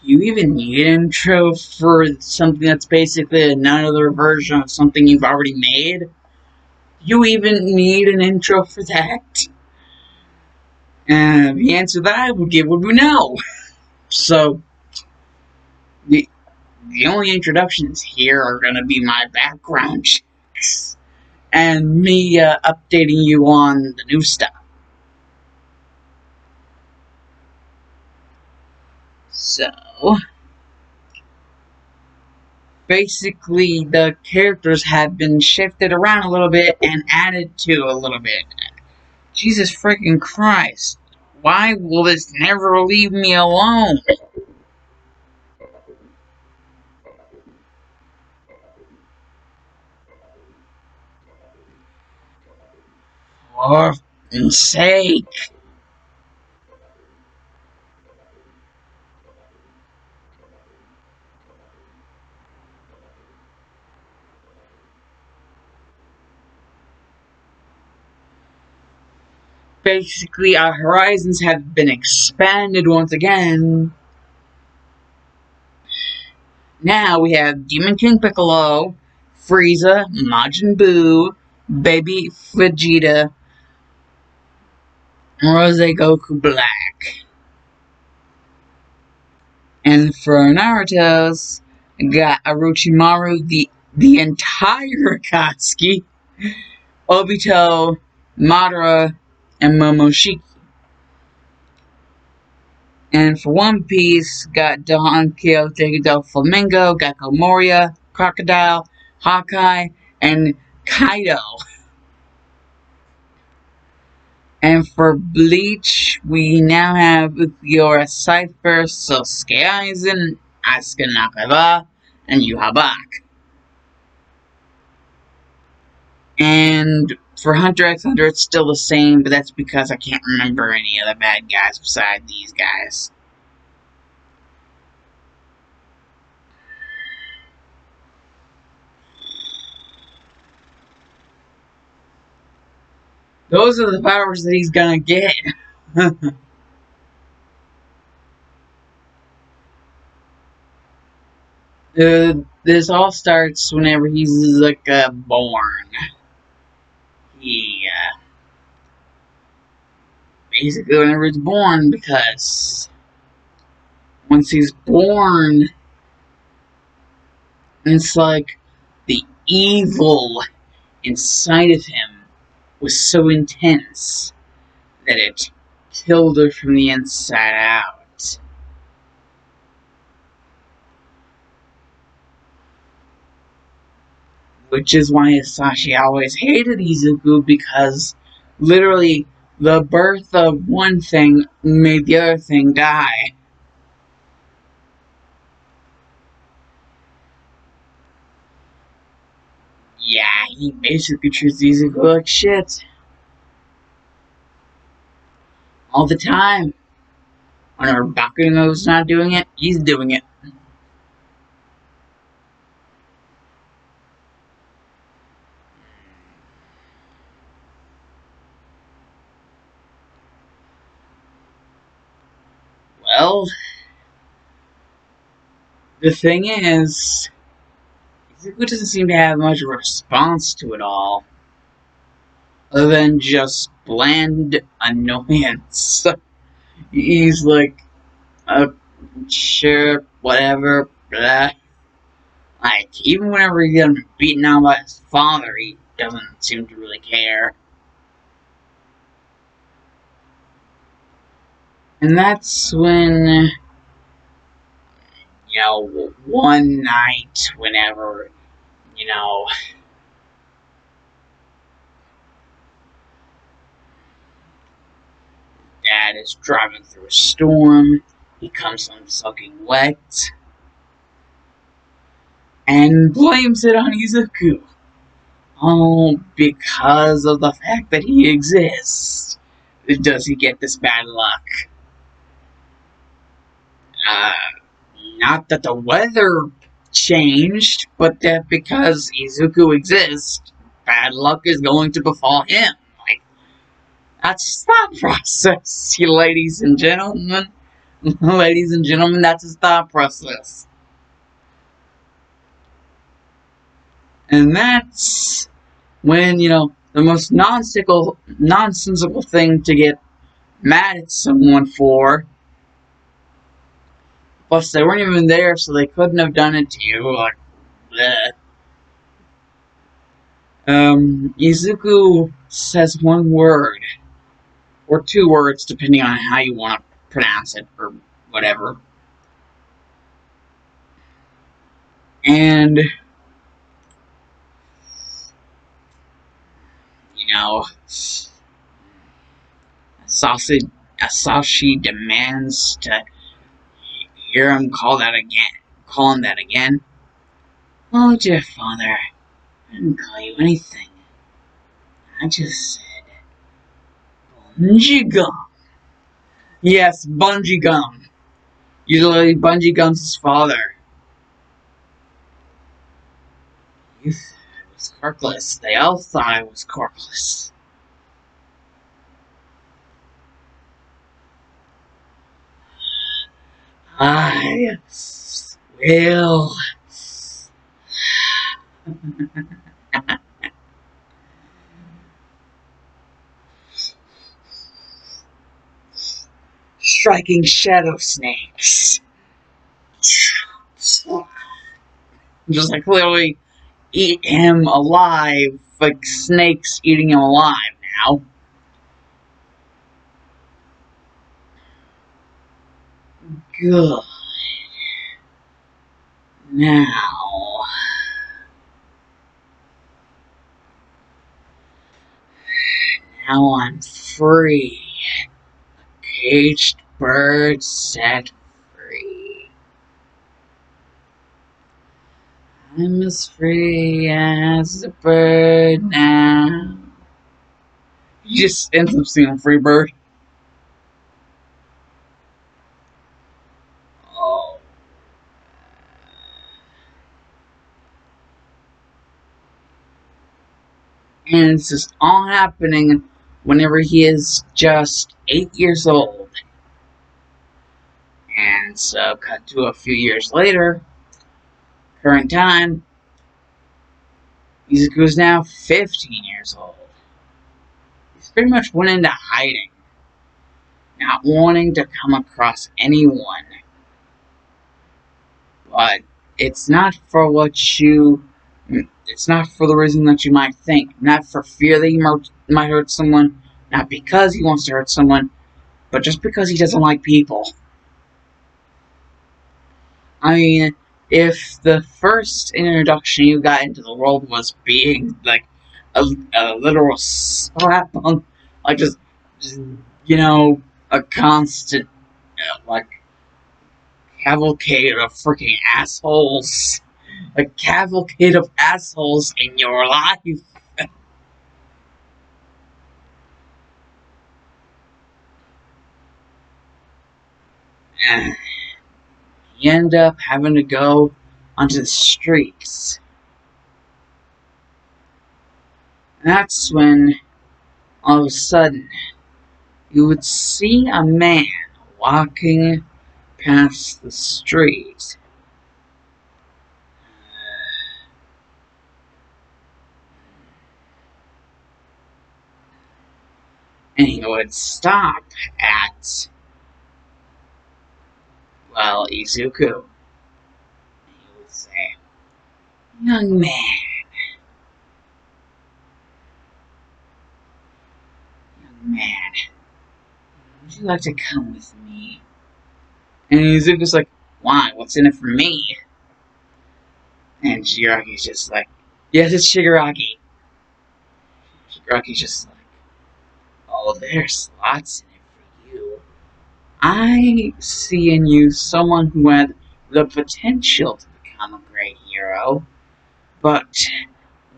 You even need an intro for something that's basically another version of something you've already made? You even need an intro for that? And the answer that I would give would be no. So, the only introductions here are going to be my background checks and me updating you on the new stuff. So, basically, the characters have been shifted around a little bit and added to a little bit. Jesus freaking Christ. Why will this never leave me alone? For f***ing sake. Basically, our horizons have been expanded once again. Now we have Demon King Piccolo, Frieza, Majin Buu, Baby Vegeta, and Rose Goku Black. And for Naruto's, got Orochimaru, the entire Akatsuki, Obito, Madara, and Momoshiki. And for One Piece, got Don Quixote del Flamingo, Gecko Moria, Crocodile, Hawkeye, and Kaido. And for Bleach, we now have Uchiora Cypher, Sasuke Aizen, Asuka Nakaba, and Yhwach. And for Hunter x Hunter, it's still the same, but that's because I can't remember any other bad guys beside these guys. Those are the powers that he's gonna get. This all starts whenever he's like born. Basically whenever he's born, because once he's born, it's like the evil inside of him was so intense that it killed her from the inside out. Which is why Hisashi always hated Izuku, because literally the birth of one thing made the other thing die. Yeah, he basically treats Izuku like shit. All the time. Whenever Bakuno's not doing it, he's doing it. Well, the thing is, Izuku doesn't seem to have much of a response to it all, other than just bland annoyance. He's like, sure, whatever, blah. Like, even whenever he gets beaten out by his father, he doesn't seem to really care. And that's when, you know, one night, whenever, you know, Dad is driving through a storm, he comes home soaking wet, and blames it on Izuku. Oh, because of the fact that he exists, does he get this bad luck? Not that the weather changed, but that because Izuku exists, bad luck is going to befall him. Like, that's the thought process, you ladies and gentlemen. Ladies and gentlemen, that's his thought process. And that's when, the most nonsensical thing to get mad at someone for. Plus, they weren't even there, so they couldn't have done it to you. Like, bleh. Izuku says one word, or two words, depending on how you want to pronounce it, or whatever. And, Asashi demands to hear him call him that again. Oh, dear father, I didn't call you anything. I just said, Bungee Gum. Yes, Bungee Gum. Usually, Bungee Gum's his father. You thought I was corkless. They all thought I was corkless. I will. Striking shadow snakes. Just like literally eat him alive, like snakes eating him alive now. Good. Now I'm free. Caged bird set free. I'm as free as a bird now. He just ends up seeing Free Bird. Oh. And it's just all happening whenever he is just 8 years old. And so, cut to a few years later, current time, Izuku is now 15 years old. He's pretty much went into hiding, not wanting to come across anyone. But it's not for it's not for the reason that you might think. Not for fear that he might hurt someone, not because he wants to hurt someone, but just because he doesn't like people. I mean, if the first introduction you got into the world was being like a literal slap on, like just a constant like cavalcade of freaking assholes, a cavalcade of assholes in your life. You end up having to go onto the streets. And that's when, all of a sudden, you would see a man walking past the street. And he would stop at, Izuku. And he would say, young man, would you like to come with me? And Izuku's like, why? What's in it for me? And Shigaraki's just like, yes, it's Shigaraki. Shigaraki's just like, oh, there's lots in it for you. I see in you someone who had the potential to become a great hero, but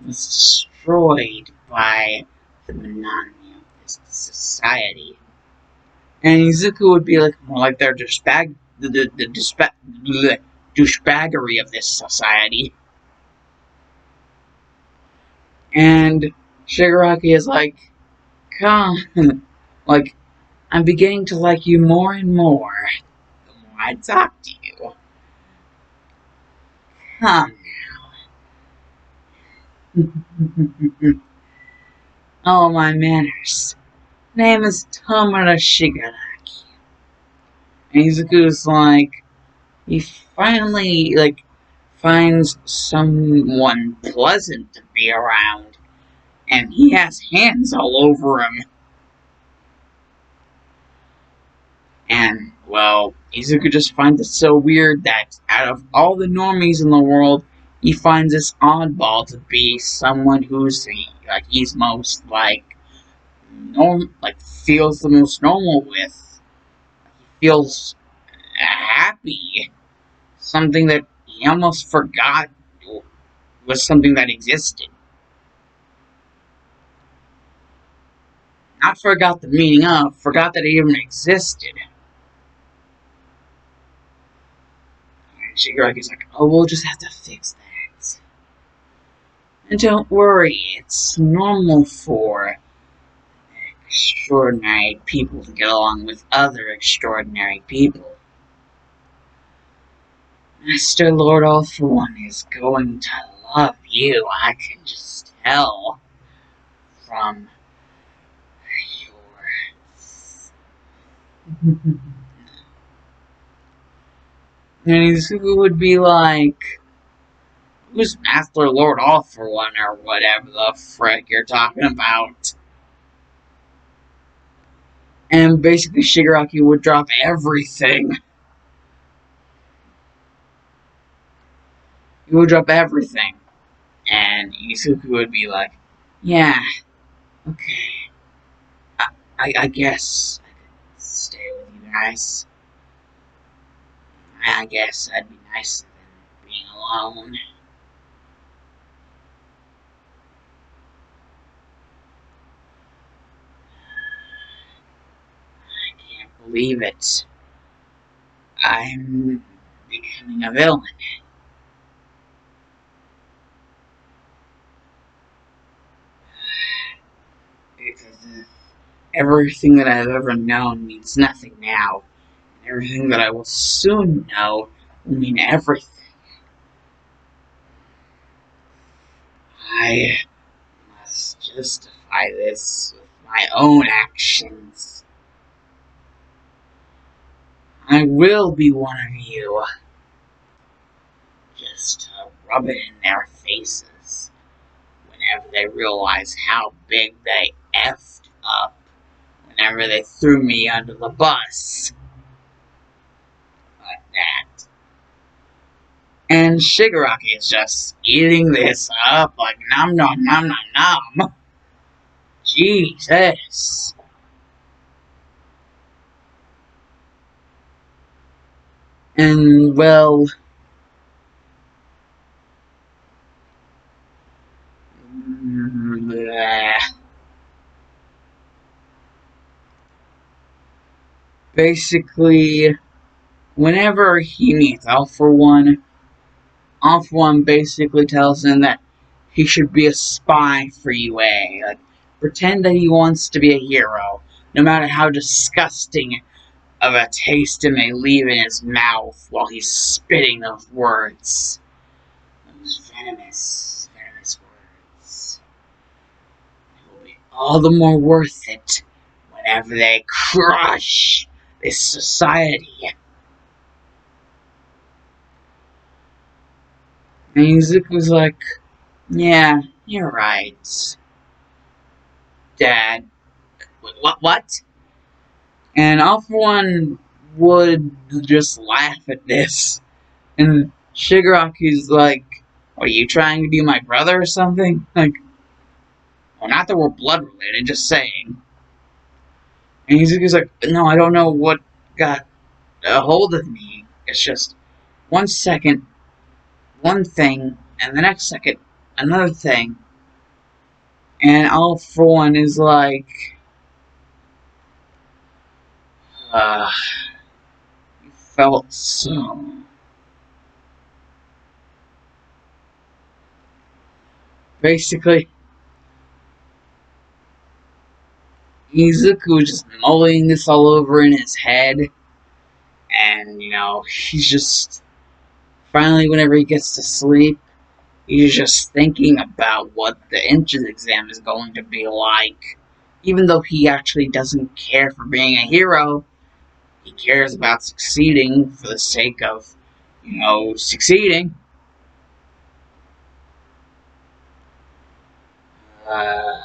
was destroyed by the monotony of this society. And Izuku would be like more like their douchebaggery of this society. And Shigaraki is like, come, like, I'm beginning to like you more and more. I talk to you. Come now. Oh, my manners. Name is Tomura Shigaraki. And Izuku's like, he finally, finds someone pleasant to be around. And he has hands all over him. And, well, Izuku just finds it so weird that out of all the normies in the world, he finds this oddball to be someone who's, he's most, feels the most normal with. He feels happy. Something that he almost forgot was something that existed. Not forgot the meaning of, forgot that it even existed. And Shigaraki's like, oh, we'll just have to fix that. And don't worry, it's normal for extraordinary people to get along with other extraordinary people. Master Lord All For One is going to love you, I can just tell from your... And Izuku would be like, who's Master Lord All For One, or whatever the frick you're talking about? And basically Shigaraki would drop everything. He would drop everything. And Izuku would be like, yeah, okay. I guess I could stay with you guys. I guess that'd be nicer than being alone. I can't believe it. I'm becoming a villain. Because everything that I've ever known means nothing now. And everything that I will soon know will mean everything. I must justify this with my own actions. I will be one of you. Just to rub it in their faces whenever they realize how big they effed up whenever they threw me under the bus. Like that. And Shigaraki is just eating this up like nom nom nom nom nom. Jesus. And, well, basically, whenever he meets All For One basically tells him that he should be a spy for UA. Like, pretend that he wants to be a hero, no matter how disgusting of a taste it may leave in his mouth while he's spitting those words. Those venomous words. It will be all the more worth it whenever they crush this society. And Izuku's like, yeah, you're right, Dad. What? And All For One would just laugh at this. And Shigaraki's like, what, are you trying to be my brother or something? Like, well, not that we're blood related, just saying. And Izuku's like, no, I don't know what got a hold of me. It's just 1 second, one thing, and the next second, another thing. And All For One is like, you felt so. Basically, Izuku just mulling this all over in his head. And, he's just, finally, whenever he gets to sleep, he's just thinking about what the entrance exam is going to be like. Even though he actually doesn't care for being a hero, he cares about succeeding for the sake of, succeeding. Uh,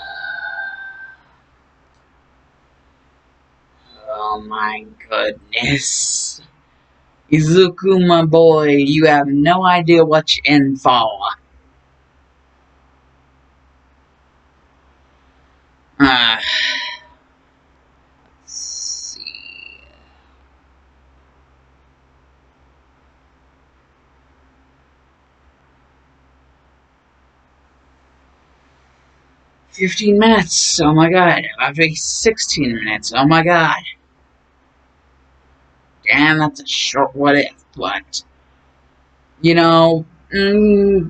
oh my goodness. Izuku, my boy, you have no idea what you're in for. Let's see. 15 minutes, oh my god. About to be 16 minutes, oh my god. Damn, that's a short what if, but,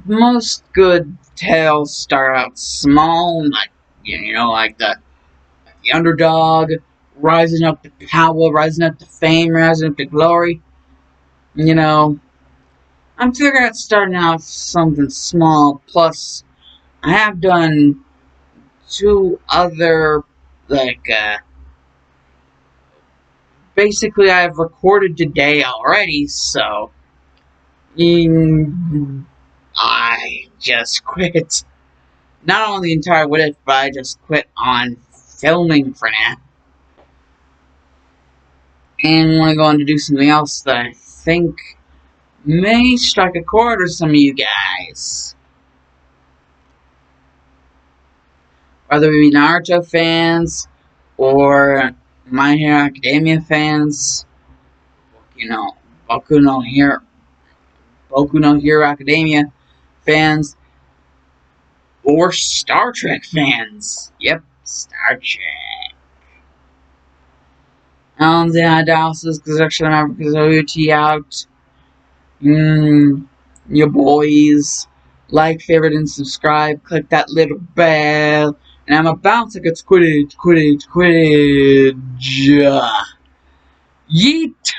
most good tales start out small, like, like the underdog, rising up to power, rising up to fame, rising up to glory. I'm figuring out starting out something small, plus, I have done 2 other, like, basically I've recorded today already, so I just quit. Not on the entire what if, but I just quit on filming for now. And want to go on to do something else that I think may strike a chord with some of you guys. Whether we be Naruto fans or My Hero Academia fans, Boku no Hero Academia fans, or Star Trek fans. Yep, Star Trek. The dialysis connection out. Your boys. Like, favorite, and subscribe. Click that little bell. And I'm about to get Quidditch. Yeet!